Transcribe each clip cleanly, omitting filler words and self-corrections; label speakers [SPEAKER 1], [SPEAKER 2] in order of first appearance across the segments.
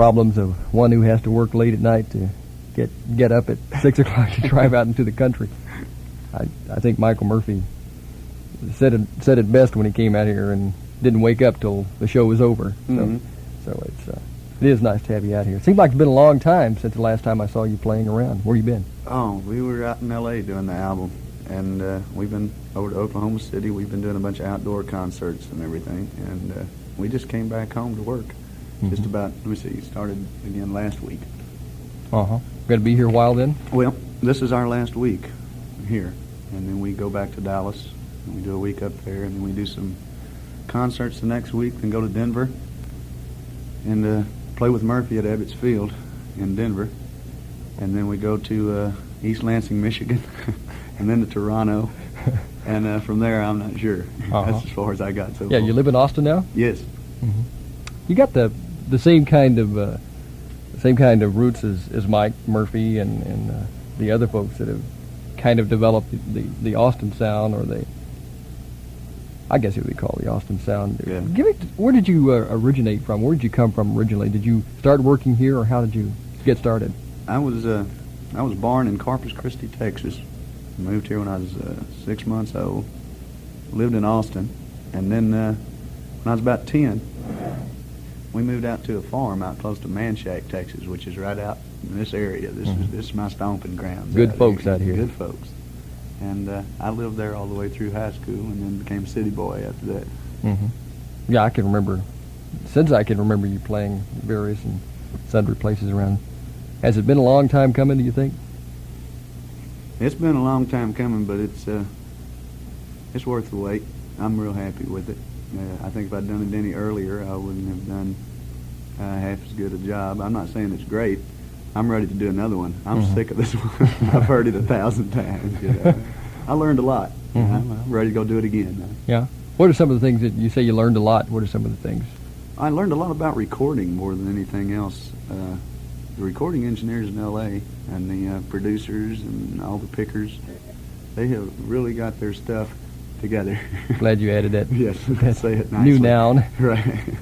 [SPEAKER 1] problems of one who has to work late at night to get up at 6 o'clock to drive out into the country. I think Michael Murphy said it best when he came out here and didn't wake up till the show was over. So it is nice to have you out here. It seems like it's been a long time since the last time I saw you playing around. Where you been?
[SPEAKER 2] Oh, we were out in L.A. doing the album, and we've been over to Oklahoma City. We've been doing a bunch of outdoor concerts and everything, and we just came back home to work. Just about, let me see, started again last week.
[SPEAKER 1] Going to be here a while then?
[SPEAKER 2] Well, this is our last week here, and then we go back to Dallas, and we do a week up there, and then we do some concerts the next week, then go to Denver, and play with Murphy at Ebbets Field in Denver, and then we go to East Lansing, Michigan, and then to Toronto, and from there I'm not sure. That's as far as I got so far.
[SPEAKER 1] Yeah, you live in Austin now?
[SPEAKER 2] Yes.
[SPEAKER 1] You got the same kind of roots as Mike Murphy and the other folks that have kind of developed the Austin sound, or I guess it would be called the Austin sound.
[SPEAKER 2] Yeah.
[SPEAKER 1] Where did you originate from? Where did you come from originally? Did you start working here, or how did you get started?
[SPEAKER 2] I was born in Corpus Christi, Texas. Moved here when I was 6 months old. Lived in Austin, and then when I was about 10, we moved out to a farm out close to Manchac, Texas, which is right out in this area. This is my stomping grounds.
[SPEAKER 1] Good folks out here.
[SPEAKER 2] Good folks. And I lived there all the way through high school, and then became city boy after that.
[SPEAKER 1] Yeah, I can remember. Since I can remember you playing various and sundry places around. Has it been a long time coming, do you think?
[SPEAKER 2] It's been a long time coming, but it's worth the wait. I'm real happy with it. I think if I'd done it any earlier, I wouldn't have done half as good a job. I'm not saying it's great. I'm ready to do another one. I'm sick of this one. I've heard it 1,000 times. You know. I learned a lot. I'm ready to go do it again now.
[SPEAKER 1] Yeah. What are some of the things that you say you learned a lot? What are some of the things?
[SPEAKER 2] I learned a lot about recording more than anything else. The recording engineers in L.A. and the producers and all the pickers, they have really got their stuff together.
[SPEAKER 1] Glad you added that.
[SPEAKER 2] Yes, say it nicely.
[SPEAKER 1] New noun.
[SPEAKER 2] Right.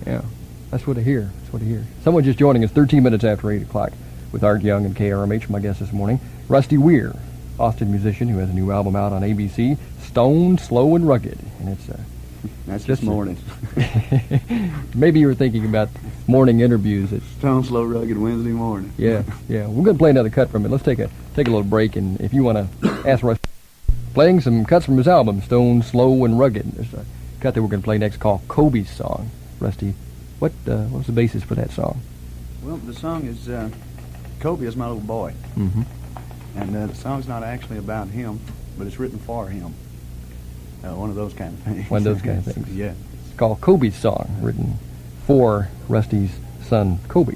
[SPEAKER 1] Yeah, that's what I hear. That's what I hear. Someone just joining us 13 minutes after 8 o'clock with Art Young and KRMH, my guest this morning. Rusty Wier, Austin musician who has a new album out on ABC, Stone, Slow, and Rugged. And it's
[SPEAKER 2] that's just morning.
[SPEAKER 1] Maybe you were thinking about morning interviews.
[SPEAKER 2] Stone, Slow, Rugged Wednesday morning.
[SPEAKER 1] Yeah. We're going to play another cut from it. Let's take a little break, and if you want to ask Rusty, playing some cuts from his album, Stone, Slow, and Rugged. There's a cut that we're going to play next called Kobe's Song. Rusty, what was the basis for that song?
[SPEAKER 2] Well, the song is Kobe is my little boy. And the song's not actually about him, but it's written for him. One of those kind of things.
[SPEAKER 1] One of those kind of things.
[SPEAKER 2] Yeah.
[SPEAKER 1] It's called Kobe's Song, written for Rusty's son, Kobe.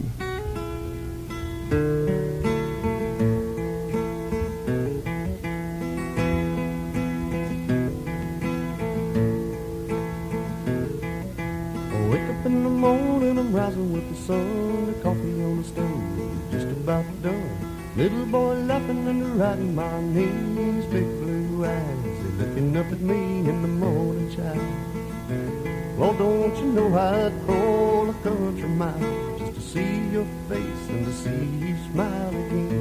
[SPEAKER 3] Rising with the sun, the coffee on the stove, just about done. Little boy laughing and writing my name, his big blue eyes, they're looking up at me in the morning child. Well, don't you know I'd crawl a country mile just to see your face and to see you smile again.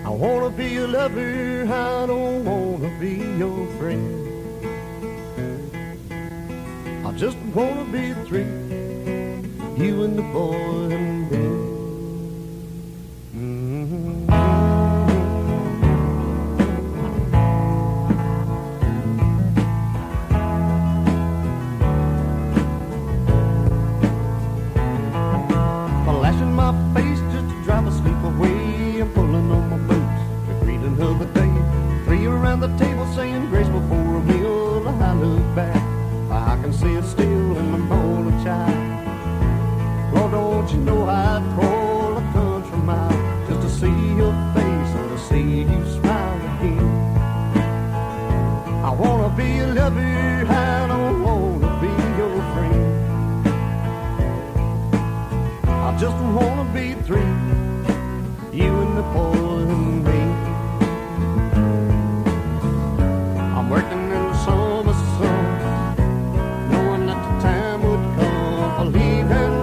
[SPEAKER 3] I wanna be your lover, I don't wanna be your friend. I just wanna be three, you and the boy and me. I'm lashing my face just to drive a sleep away. I'm pulling on my boots to greet another day. Three around the table saying grace before a meal. I look back, I can see it still in the morning child. Lord, don't you know I'd crawl a country mile just to see your face and to see you smile again. I wanna be a lover, I don't wanna be your friend. I just wanna be three, you and the boy and me. I'm working in the summer sun, knowing that the time would come for leaving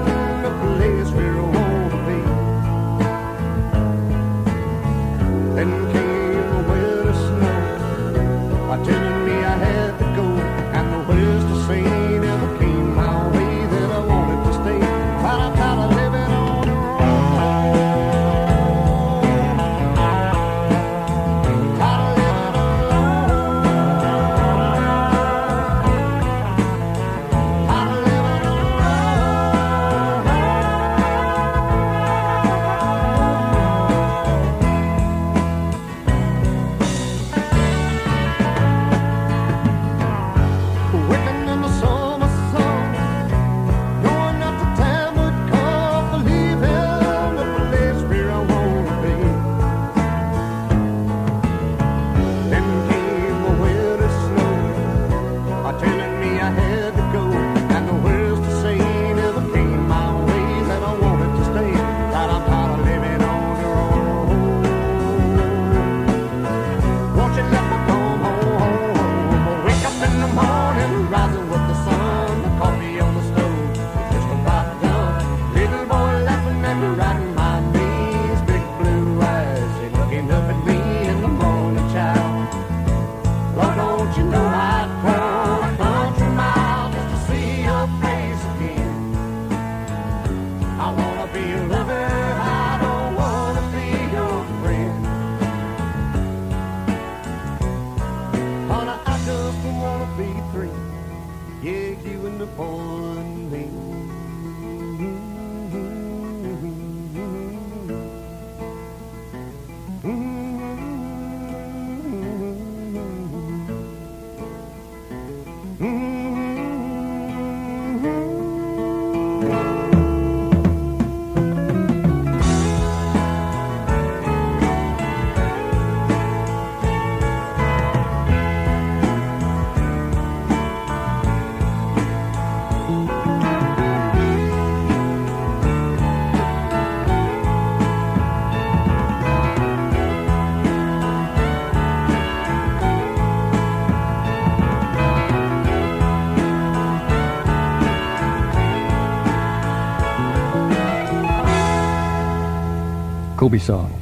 [SPEAKER 1] Colby song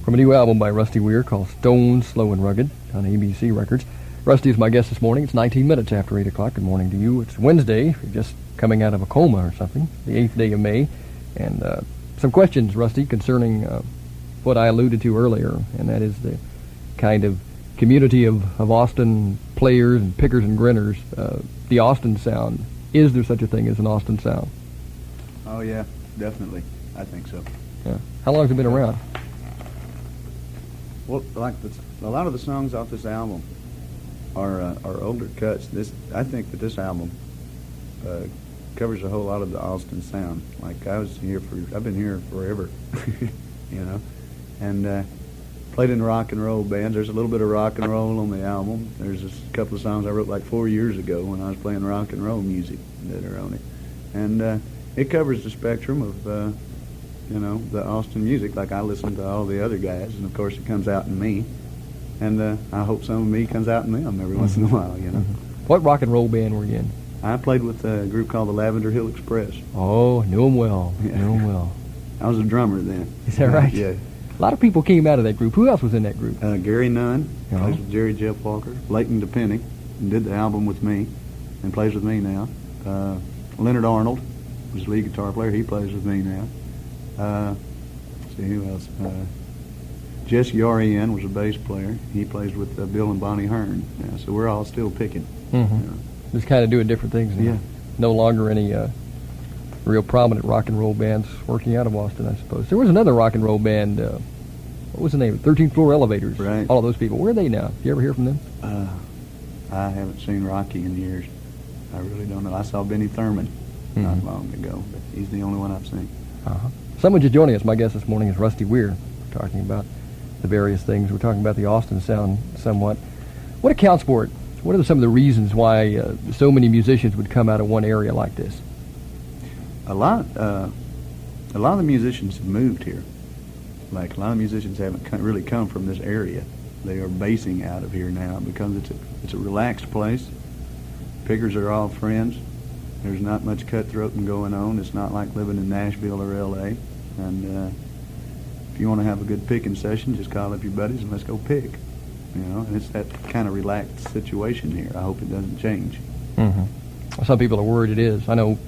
[SPEAKER 1] from a new album by Rusty Wier called Stone, Slow and Rugged on ABC Records. Rusty is my guest this morning. It's 19 minutes after 8 o'clock. Good morning to you. It's Wednesday. You're just coming out of a coma or something, the 8th day of May. And some questions, Rusty, concerning what I alluded to earlier, and that is the kind of community of Austin players and pickers and grinners, the Austin sound. Is there such a thing as an Austin sound?
[SPEAKER 2] Oh, yeah, definitely. I think so.
[SPEAKER 1] Yeah. How long has it been around?
[SPEAKER 2] Well, a lot of the songs off this album are older cuts. I think that this album covers a whole lot of the Austin sound. Like I've been here forever, you know, and played in rock and roll bands. There's a little bit of rock and roll on the album. There's a couple of songs I wrote like 4 years ago when I was playing rock and roll music that are on it, and it covers the spectrum of you know, the Austin music. Like I listen to all the other guys, and of course it comes out in me. And I hope some of me comes out in them every once in a while, you know.
[SPEAKER 1] What rock and roll band were you in?
[SPEAKER 2] I played with a group called the Lavender Hill Express.
[SPEAKER 1] Oh, knew them well.
[SPEAKER 2] Yeah.
[SPEAKER 1] Knew them well.
[SPEAKER 2] I was a drummer then.
[SPEAKER 1] Is that right?
[SPEAKER 2] Yeah.
[SPEAKER 1] A lot of people came out of that group. Who else was in that group?
[SPEAKER 2] Gary Nunn,
[SPEAKER 1] Uh-huh.
[SPEAKER 2] plays with Jerry Jeff Walker. Leighton DePenny, and did the album with me, and plays with me now. Leonard Arnold was lead guitar player. He plays with me now. Let's see who else. Jesse Ariane was a bass player. He plays with Bill and Bonnie Hearn. Yeah, so we're all still picking.
[SPEAKER 1] Mm-hmm.
[SPEAKER 2] You know.
[SPEAKER 1] Just kind of doing different things. Now.
[SPEAKER 2] Yeah.
[SPEAKER 1] No longer any real prominent rock and roll bands working out of Austin, I suppose. There was another rock and roll band. What was the name? 13th Floor Elevators.
[SPEAKER 2] Right.
[SPEAKER 1] All of those people. Where are they now? Do you ever hear from them?
[SPEAKER 2] I haven't seen Rocky in years. I really don't know. I saw Benny Thurman not long ago, but he's the only one I've seen.
[SPEAKER 1] Uh-huh. Someone just joining us. My guest this morning is Rusty Wier. We're talking about the various things. We're talking about the Austin sound somewhat. What accounts for it? What are some of the reasons why so many musicians would come out of one area like this?
[SPEAKER 2] A lot of the musicians have moved here. Like a lot of musicians haven't really come from this area. They are basing out of here now because it's a relaxed place. Pickers are all friends. There's not much cutthroating going on. It's not like living in Nashville or L.A. And if you want to have a good picking session, just call up your buddies and let's go pick. You know, and it's that kind of relaxed situation here. I hope it doesn't change.
[SPEAKER 1] Mm-hmm. Some people are worried it is. I know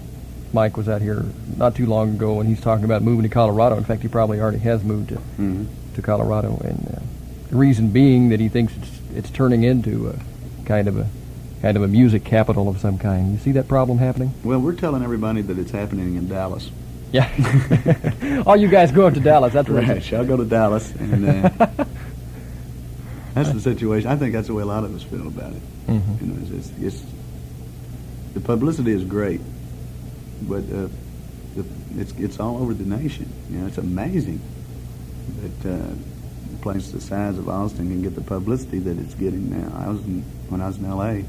[SPEAKER 1] Mike was out here not too long ago, and he's talking about moving to Colorado. In fact, he probably already has moved to Colorado, and the reason being that he thinks it's turning into a kind of a music capital of some kind. You see that problem happening?
[SPEAKER 2] Well, we're telling everybody that it's happening in Dallas.
[SPEAKER 1] Yeah. All you guys go up to Dallas. That's right.
[SPEAKER 2] Right. I'll go to Dallas, and that's the situation. I think that's the way a lot of us feel about it.
[SPEAKER 1] Mm-hmm.
[SPEAKER 2] You know, it's the publicity is great, but it's all over the nation. You know, it's amazing that a place the size of Austin can get the publicity that it's getting now. When I was in L.A.,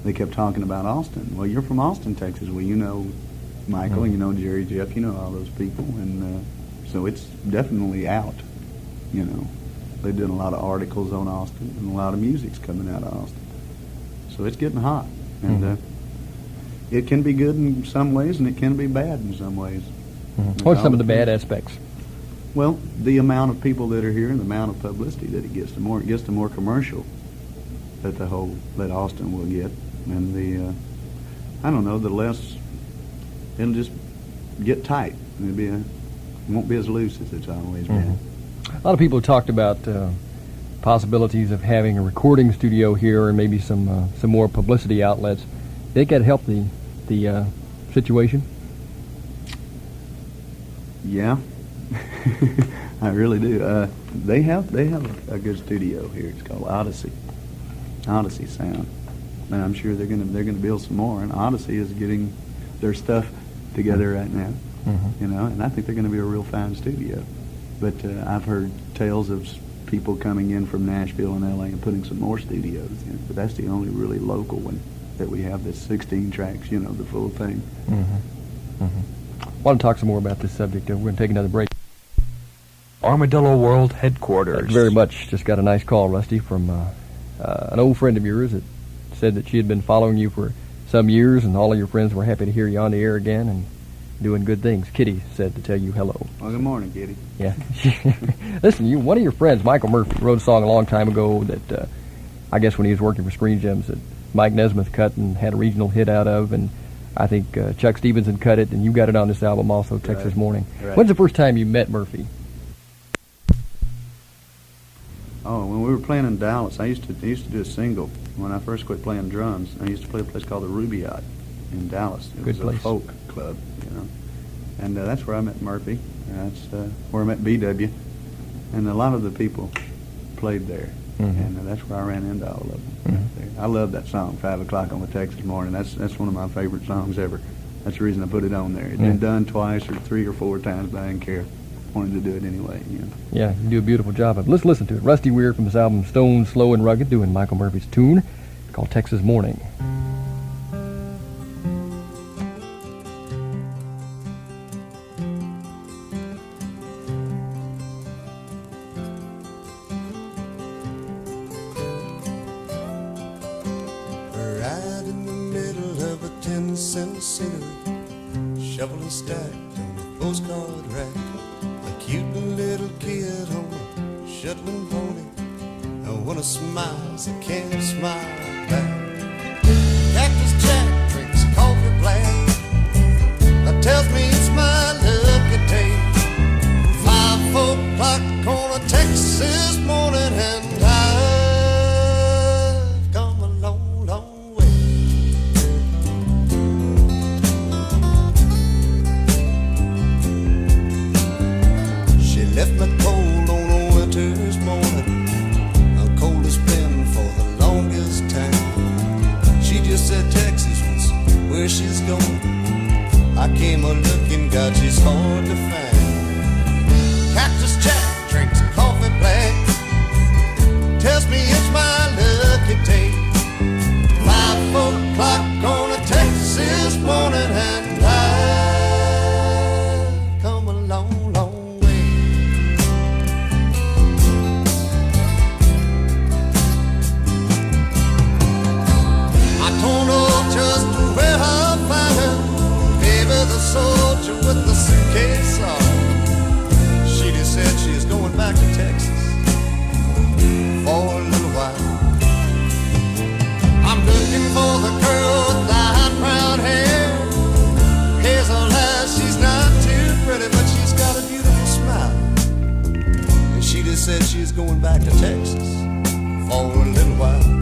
[SPEAKER 2] they kept talking about Austin. Well, you're from Austin, Texas. Well, you know Michael, you know Jerry, Jeff, you know all those people, and so it's definitely out. You know, they did a lot of articles on Austin, and a lot of music's coming out of Austin. So it's getting hot, and it can be good in some ways, and it can be bad in some ways.
[SPEAKER 1] What's some of the bad aspects?
[SPEAKER 2] Well, the amount of people that are here and the amount of publicity that it gets, the more commercial that Austin will get, and the less it'll just get tight. It won't be as loose as it's always been.
[SPEAKER 1] A lot of people have talked about possibilities of having a recording studio here and maybe some more publicity outlets. They could help the situation.
[SPEAKER 2] Yeah, I really do. They have a good studio here. It's called Odyssey Sound, and I'm sure they're gonna build some more. And Odyssey is getting their stuff together right now, you know, and I think they're going to be a real fine studio. But I've heard tales of people coming in from Nashville and L.A. and putting some more studios in. But that's the only really local one that we have. That's 16 tracks, you know, the full thing.
[SPEAKER 1] I want to talk some more about this subject. We're going to take another break.
[SPEAKER 4] Armadillo World Headquarters.
[SPEAKER 1] Thank you very much. Just got a nice call, Rusty, from an old friend of yours that said that she had been following you for some years, and all of your friends were happy to hear you on the air again, and doing good things. Kitty said to tell you hello.
[SPEAKER 2] Well, good morning, Kitty.
[SPEAKER 1] Yeah. Listen, one of your friends, Michael Murphy, wrote a song a long time ago that I guess when he was working for Screen Gems that Mike Nesmith cut and had a regional hit out of, and I think Chuck Stevenson cut it, and you got it on this album also, Texas
[SPEAKER 2] Right.
[SPEAKER 1] Morning.
[SPEAKER 2] Right.
[SPEAKER 1] When's the first time you met Murphy?
[SPEAKER 2] Oh, when we were playing in Dallas, I used to do a single when I first quit playing drums. I used to play a place called the Rubaiyat in Dallas. It
[SPEAKER 1] Good
[SPEAKER 2] was
[SPEAKER 1] place.
[SPEAKER 2] a folk club, and that's where I met Murphy. That's where I met BW, and a lot of the people played there, and that's where I ran into all of them. Right there. I love that song, 5 o'clock on the Texas Morning. That's one of my favorite songs ever. That's the reason I put it on there. It's been done twice or 3 or 4 times, but I didn't care. Wanted to do it anyway.
[SPEAKER 1] Yeah, you do a beautiful job of it. Let's listen to it. Rusty Wier from his album Stone, Slow and Rugged, doing Michael Murphy's tune called Texas Morning.
[SPEAKER 3] Right in the middle of a 10-cent scenery, shoveling stacked on a postcard rack. A cute little kid on a shuttling pony. And when I smiles, I can't smile back. Cactus Jack drinks coffee black. That tells me it's my lucky day. 5 o'clock on a Texas morning, and I've come a long, long way. She left me cold on a winter's morning, the coldest been for the longest time. She just said Texas was where she's going. I came a looking, God, she's hard to find. Cactus Jack drinks coffee black, tells me it's my lucky day. 5 o'clock on a Texas morning, and I've come a long, long way. I don't know just where I'll find her. Maybe the soldier with the suitcase on. She just said she's going back to Texas for a little while. I'm looking for the girl with light brown hair, hazel eyes. She's not too pretty, but she's got a beautiful smile. And she just said she's going back to Texas for a little while.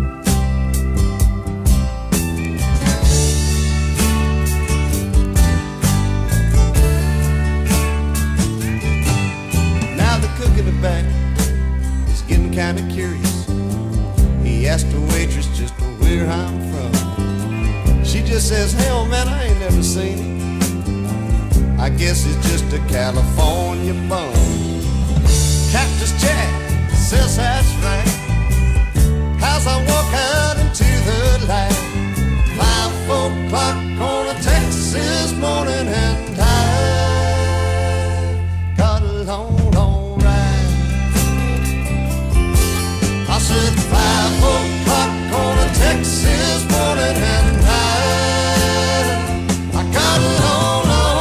[SPEAKER 3] Now the cook in the back is getting kind of curious. He asked the waitress just where I'm from. She just says, hell man, I ain't never seen it. I guess it's just a California bum. Cactus Jack says that's right. As I walk out into the light, 5 o'clock on a Texas morning, and I got a long, long ride. I said 5 o'clock on a Texas morning, and I got a long, long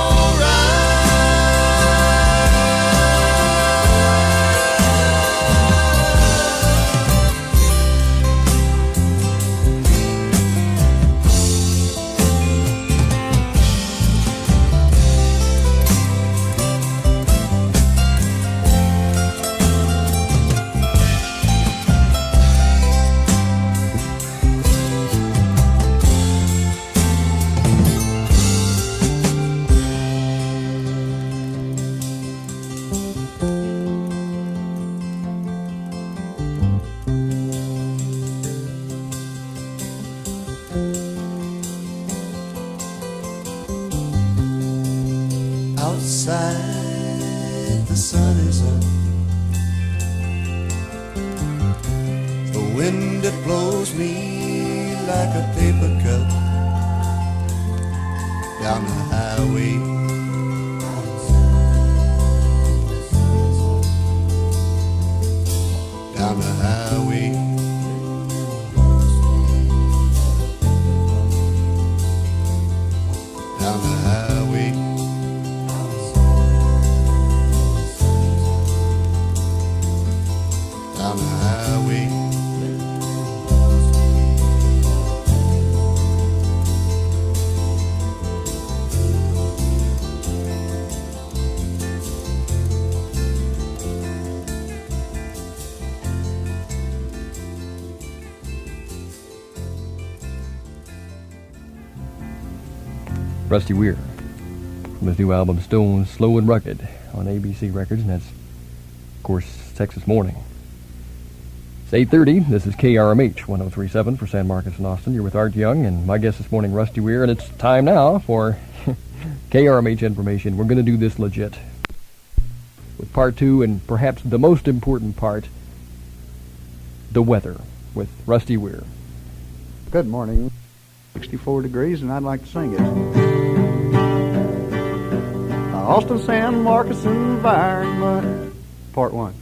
[SPEAKER 3] Outside the sun is up. The wind that blows me like a paper cup down the highway. Down the highway. Down the highway.
[SPEAKER 1] Rusty Wier from his new album Stone, Slow and Rugged on ABC Records, and that's, of course, Texas Morning. It's 8:30. This is KRMH 103.7 for San Marcos and Austin. You're with Art Young, and my guest this morning, Rusty Wier, and it's time now for KRMH information. We're going to do this legit with part two, and perhaps the most important part, the weather, with Rusty Wier.
[SPEAKER 2] Good morning. 64 degrees, and I'd like to sing it. Austin, San Marcos environment. Part one.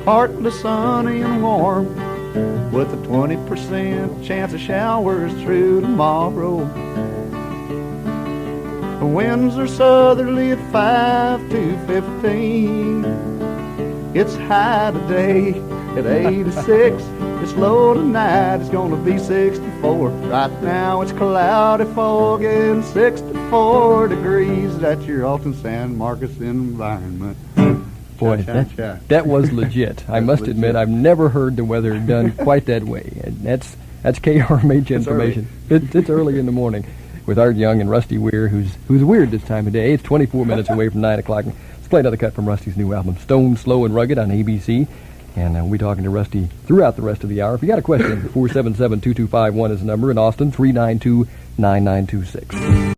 [SPEAKER 2] Partly sunny and warm, with a 20% chance of showers through tomorrow. The winds are southerly at 5 to 15. It's high today at 86. It's low tonight, it's gonna be 64. Right now it's cloudy, foggy, and 64 degrees. That's your Alton San Marcos environment.
[SPEAKER 1] Boy, that was legit. I must admit, I've never heard the weather done quite that way. And that's KRMH information. It's early in the morning with Art Young and Rusty Wier, who's weird this time of day. It's 24 minutes away from 9 o'clock. Let's play another cut from Rusty's new album, Stone, Slow and Rugged, on ABC. And we'll be talking to Rusty throughout the rest of the hour. If you got a question, 477-2251 is the number. In Austin, 392-9926.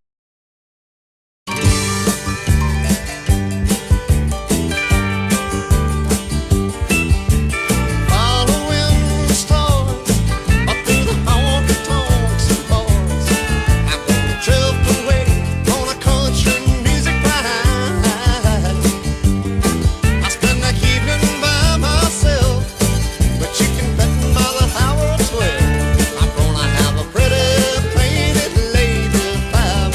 [SPEAKER 5] I'm gonna have a pretty painted lady by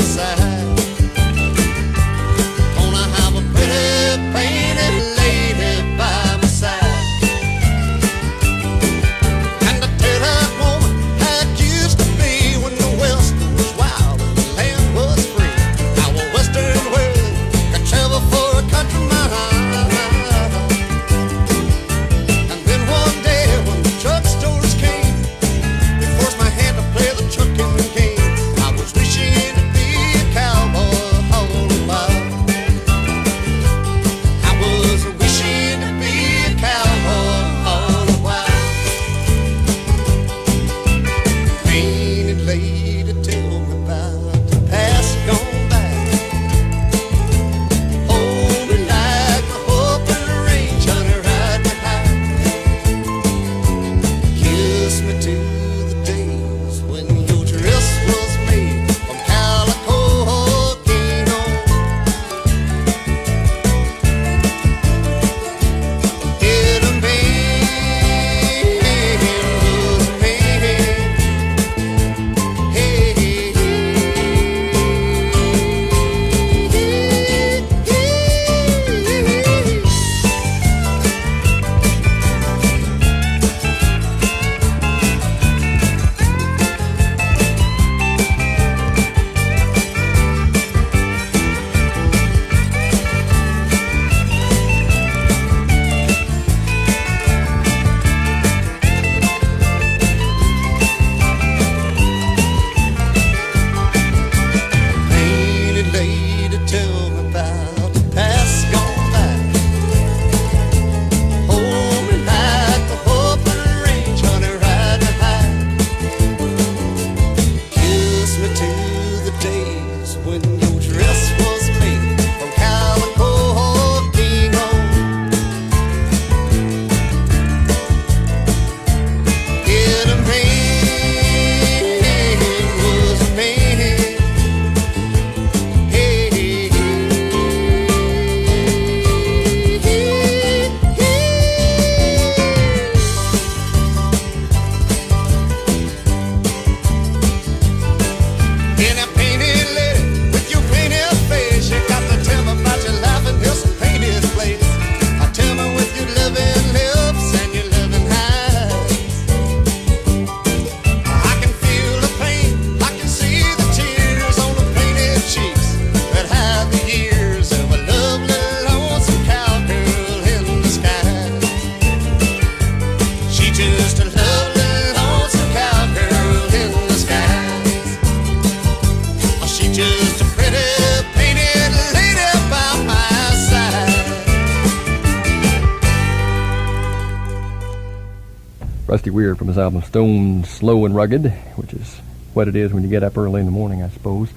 [SPEAKER 1] Rusty Wier from his album Stone, Slow and Rugged, which is what it is when you get up early in the morning, I suppose.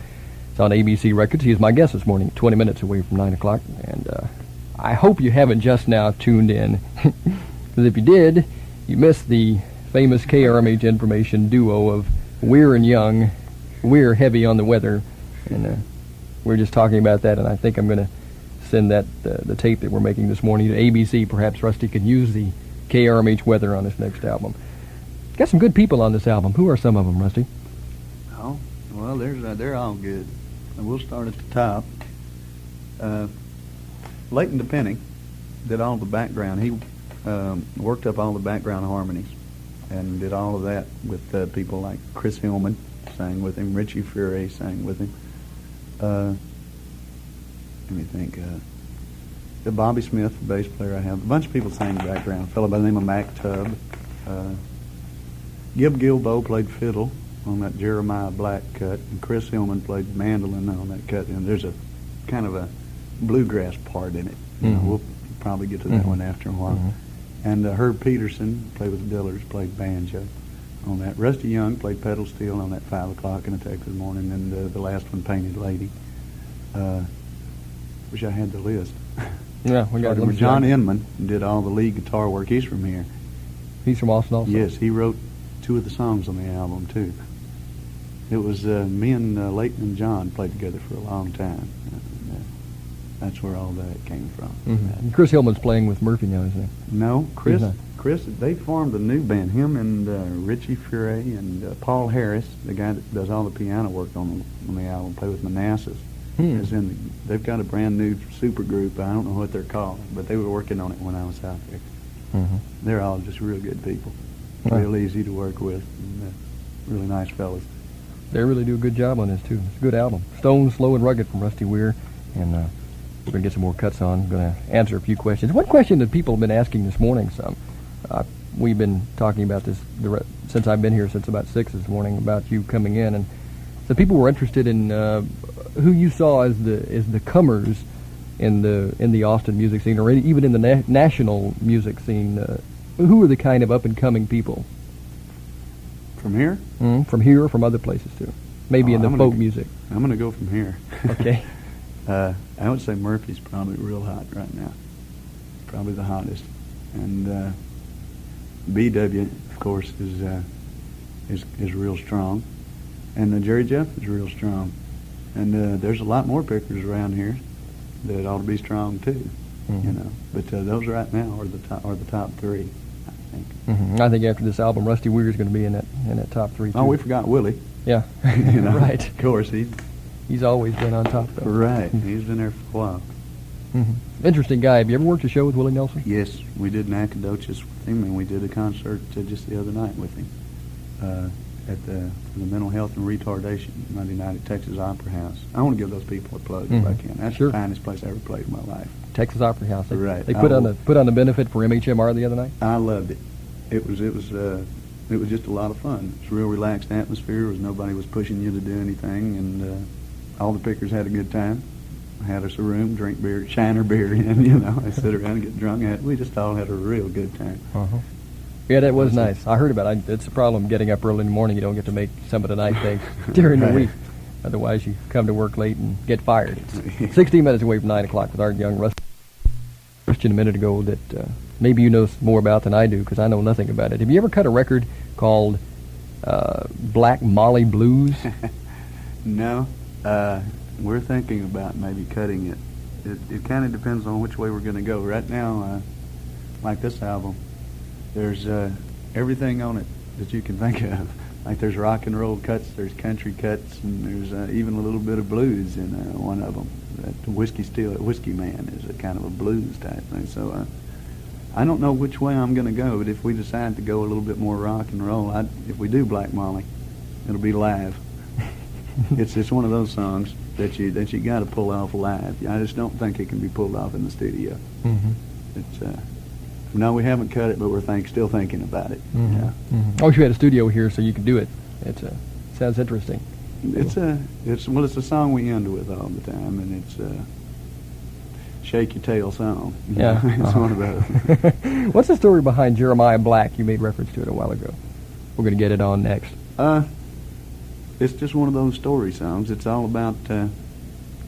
[SPEAKER 1] It's on ABC Records. He is my guest this morning, 20 minutes away from 9 o'clock. And I hope you haven't just now tuned in, because if you did, you missed the famous KRMH information duo of Weir and Young. Weir heavy on the weather, and we're just talking about that, and I think I'm going to send that the tape that we're making this morning to ABC. Perhaps Rusty could use the KRMH weather on his next album. Got some good people on this album. Who are some of them, Rusty?
[SPEAKER 2] Oh, well, they're all good. And we'll start at the top. Leighton DePenny did all the background. He worked up all the background harmonies and did all of that with people like Chris Hillman sang with him, Richie Furay sang with him. Let me think. The Bobby Smith, the bass player I have. A bunch of people sang the background. A fellow by the name of Mac Tubb. Gib Gilbo played fiddle on that Jeremiah Black cut, and Chris Hillman played mandolin on that cut. And there's a kind of a bluegrass part in it. You know, we'll probably get to that one after a while. And Herb Peterson played with the Dillers, played banjo on that. Rusty Young played pedal steel on that 5 o'clock in a Texas morning, and the last one, Painted Lady. Wish I had the list.
[SPEAKER 1] Yeah, we got
[SPEAKER 2] John Inman did all the lead guitar work. He's from here.
[SPEAKER 1] He's from Austin also?
[SPEAKER 2] Yes, he wrote 2 of the songs on the album, too. It was me and Leighton and John played together for a long time. That's where all that came from.
[SPEAKER 1] And Chris Hillman's playing with Murphy now, isn't he?
[SPEAKER 2] No, Chris, they formed a new band. Him and Richie Furay and Paul Harris, the guy that does all the piano work on the album, play with Manassas. They've got a brand new super group. I don't know what they're called, but they were working on it when I was out there. They're all just real good people, real easy to work with, and really nice fellas.
[SPEAKER 1] They really do a good job on this too. It's a good album. Stone, Slow and Rugged from Rusty Wier, and we're going to get some more cuts on. I'm going to answer a few questions. One question that people have been asking this morning, we've been talking about this since I've been here, since about 6 this morning, about you coming in, and so people were interested in who you saw as the comers in the Austin music scene, or even in the national music scene. Who are the kind of up and coming people?
[SPEAKER 2] From here?
[SPEAKER 1] From here or from other places too? Maybe in the folk music.
[SPEAKER 2] I'm going to go from here.
[SPEAKER 1] Okay.
[SPEAKER 2] I would say Murphy's probably real hot right now. Probably the hottest. And BW, of course, is real strong. And Jerry Jeff is real strong. And there's a lot more pickers around here that ought to be strong too. You know. But those right now are the top 3.
[SPEAKER 1] I think after this album, Rusty Wier is going to be in that top 3 too.
[SPEAKER 2] Oh, we forgot Willie.
[SPEAKER 1] Yeah.
[SPEAKER 2] You know,
[SPEAKER 1] right.
[SPEAKER 2] Of course,
[SPEAKER 1] he's always been on top though.
[SPEAKER 2] Right. He's been there for a while.
[SPEAKER 1] Interesting guy. Have you ever worked a show with Willie Nelson?
[SPEAKER 2] Yes, we did Nacogdoches with him, and we did a concert just the other night with him at the Mental Health and Retardation Monday night at Texas Opera House. I want to give those people a plug if I can. That's the finest place I ever played in my life.
[SPEAKER 1] Texas Opera House.
[SPEAKER 2] Right.
[SPEAKER 1] They put on the benefit for MHMR the other night.
[SPEAKER 2] I loved it. It was just a lot of fun. It's a real relaxed atmosphere. Nobody was pushing you to do anything, and all the pickers had a good time. Had us a room, drink beer, Shiner beer in, you know. I sit around and get drunk. We just all had a real good time.
[SPEAKER 1] Yeah, that was nice. I heard about it. It's a problem getting up early in the morning. You don't get to make some of the night things during the week. Otherwise, you come to work late and get fired. It's 16 minutes away from 9 o'clock with our young Rusty. Question a minute ago that maybe you know more about than I do, because I know nothing about it. Have you ever cut a record called Black Molly Blues?
[SPEAKER 2] No. We're thinking about maybe cutting it. It kind of depends on which way we're going to go. Right now, like this album, there's everything on it that you can think of. Like there's rock and roll cuts, there's country cuts, and there's even a little bit of blues in one of them. That Whiskey Man is a kind of a blues type thing. So I don't know which way I'm going to go, but if we decide to go a little bit more rock and roll, if we do Black Molly, it'll be live. It's one of those songs that you got to pull off live. I just don't think it can be pulled off in the studio. No, we haven't cut it, but we're still thinking about it. Yeah.
[SPEAKER 1] I wish we had a studio here so you could do it. Sounds interesting.
[SPEAKER 2] It's a song we end with all the time, and it's shake your tail song.
[SPEAKER 1] Yeah.
[SPEAKER 2] It's one of those.
[SPEAKER 1] What's the story behind Jeremiah Black? You made reference to it a while ago. We're going to get it on next.
[SPEAKER 2] It's just one of those story songs. It's all about a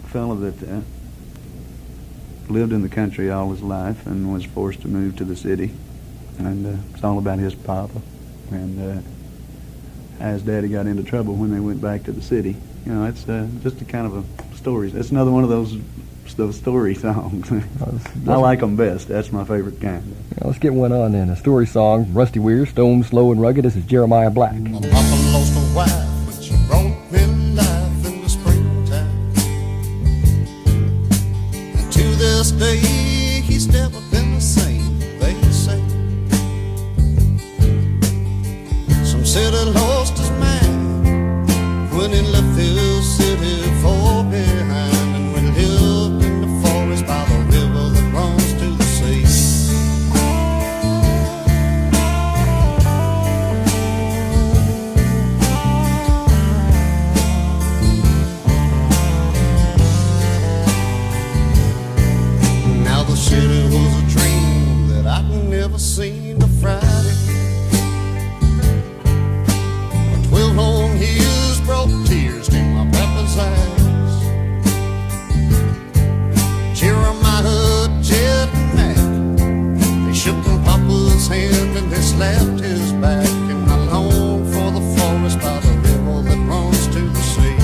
[SPEAKER 2] fella that lived in the country all his life and was forced to move to the city. And it's all about his papa and how his daddy got into trouble when they went back to the city. You know, it's just a kind of a story. It's another one of those story songs. I like them best. That's my favorite kind.
[SPEAKER 1] Yeah, let's get one on then. A story song. Rusty Wier, Stone, Slow, and Rugged. This is Jeremiah Black.
[SPEAKER 3] My papa lost a wife, but she brought me life in the springtime. And to this day, he's never been the same, they say. Some said he lost his mind when he left his city for behind. And we lived in the forest by the river that runs to the sea. Now the city was a dream that I'd never seen a Friday. But 12 long years brought tears to my papa's eyes. Jeremiah, Jed, and Mac, they shook Papa's hand and they slapped his back. And I long for the forest by the river that runs to the sea.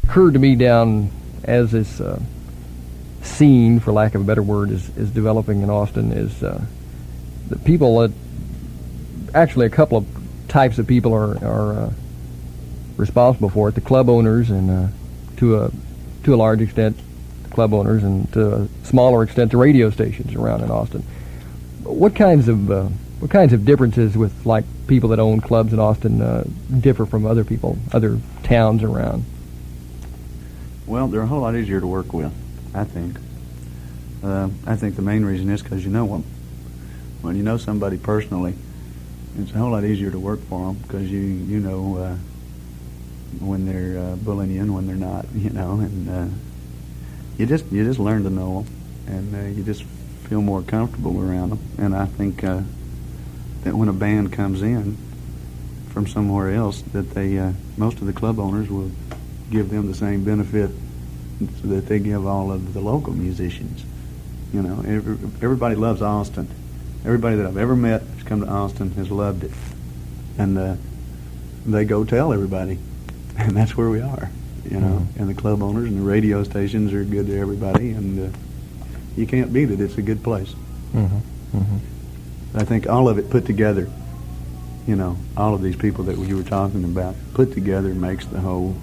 [SPEAKER 1] occurred to me down as this scene, for lack of a better word, is developing in Austin is the people that actually a couple of types of people are responsible for it. The club owners and to a large extent the club owners, and to a smaller extent the radio stations around in Austin. What kinds of differences with like people that own clubs in Austin differ from other towns around?
[SPEAKER 2] Well, they're a whole lot easier to work with, I think. I think the main reason is because you know them. When you know somebody personally, it's a whole lot easier to work for them because you know when they're bullying you and when they're not, and you just learn to know them, and you just feel more comfortable around them. And I think that when a band comes in from somewhere else, that most of the club owners will give them the same benefit that they give all of the local musicians. Everybody loves Austin. Everybody that I've ever met who's come to Austin has loved it, and they go tell everybody, and that's where we are. And the club owners and the radio stations are good to everybody, and you can't beat it. It's a good place. I think all of it put together, all of these people that you were talking about put together makes the whole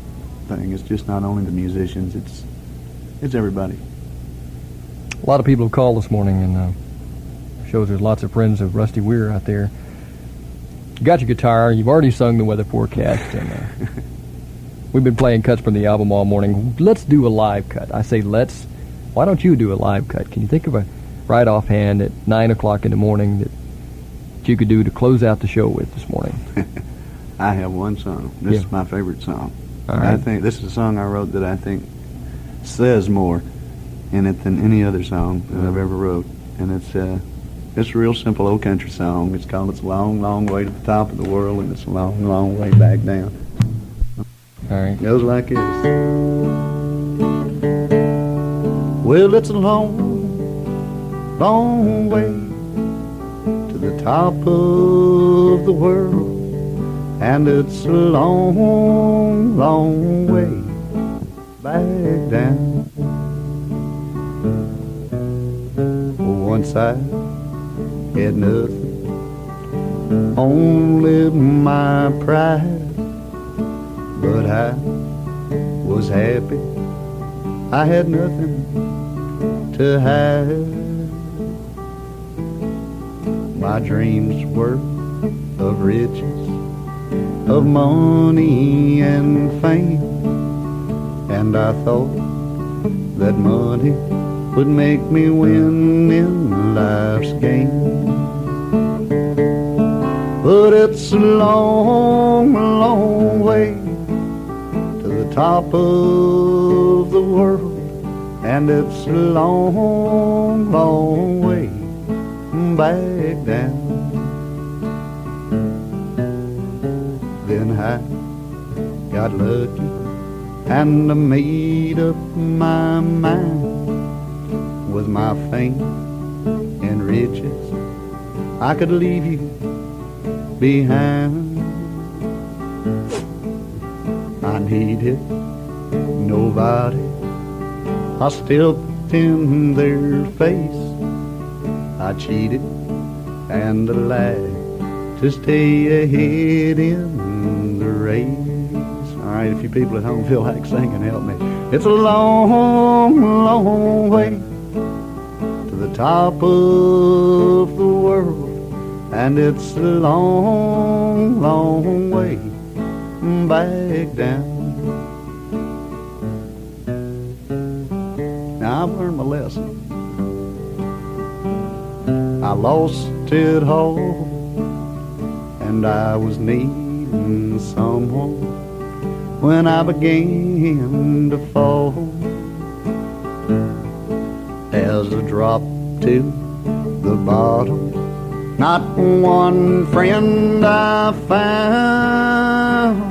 [SPEAKER 2] thing. It's just not only the musicians, it's everybody.
[SPEAKER 1] A lot of people have called this morning, and shows there's lots of friends of Rusty Wier out there. You got your guitar, you've already sung the weather forecast, and we've been playing cuts from the album all morning. Let's do a live cut. I say let's. Why don't you do a live cut? Can you think of a right offhand at 9 o'clock in the morning that you could do to close out the show with this morning?
[SPEAKER 2] I have one song. This is my favorite song.
[SPEAKER 1] All right.
[SPEAKER 2] I think this is a song I wrote that I think says more in it than any other song that I've ever wrote. And it's a real simple old country song. It's called It's a Long, Long Way to the Top of the World, and It's a Long, Long Way Back Down.
[SPEAKER 1] All right.
[SPEAKER 2] It goes like this. Well, it's a long, long way to the top of the world, and it's a long, long way back down. Once I had nothing, only my pride, but I was happy. I had nothing to hide. My dreams were of riches, of money and fame, and I thought that money would make me win in life's game. But it's a long, long way to the top of the world, and it's a long, long way back down. Then I got lucky and I made up my mind. With my fame and riches, I could leave you behind. I needed nobody. I stepped in their face. I cheated and I lied to stay ahead in the race. All right, if you people at home feel like singing, help me. It's a long, long way to the top of the world, and it's a long, long way back down. Now I've learned my lesson. I lost it all, and I was needing someone when I began to fall. As I dropped to the bottom, not one friend I found.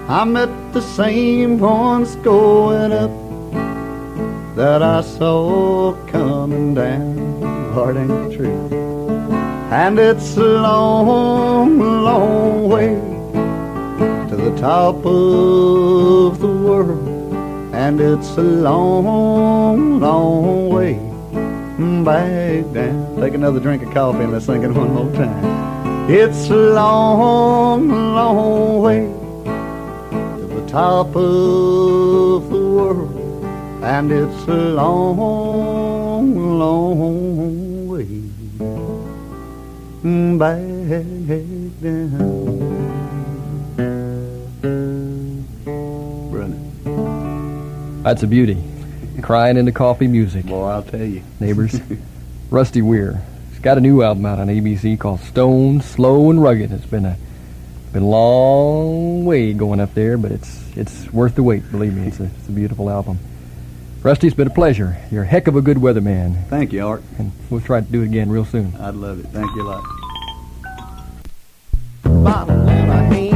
[SPEAKER 2] I met the same ones going up that I saw coming down. Heart ain't true. And it's a long, long way to the the top of the world, and it's a long, long way back down. Take another drink of coffee and let's sing it one more time. It's a long, long way to the top of the world, and it's a long, long way back down. Running.
[SPEAKER 1] That's a beauty. Crying into coffee music.
[SPEAKER 2] Boy, I'll tell you.
[SPEAKER 1] Neighbors. Rusty Wier. He's got a new album out on ABC called Stone, Slow, and Rugged. It's been a long way going up there, but it's worth the wait, believe me. It's a beautiful album. Rusty, it's been a pleasure. You're a heck of a good weatherman.
[SPEAKER 2] Thank you, Art.
[SPEAKER 1] And we'll try to do it again real soon.
[SPEAKER 2] I'd love it. Thank you a lot.
[SPEAKER 3] Bottle in a hand.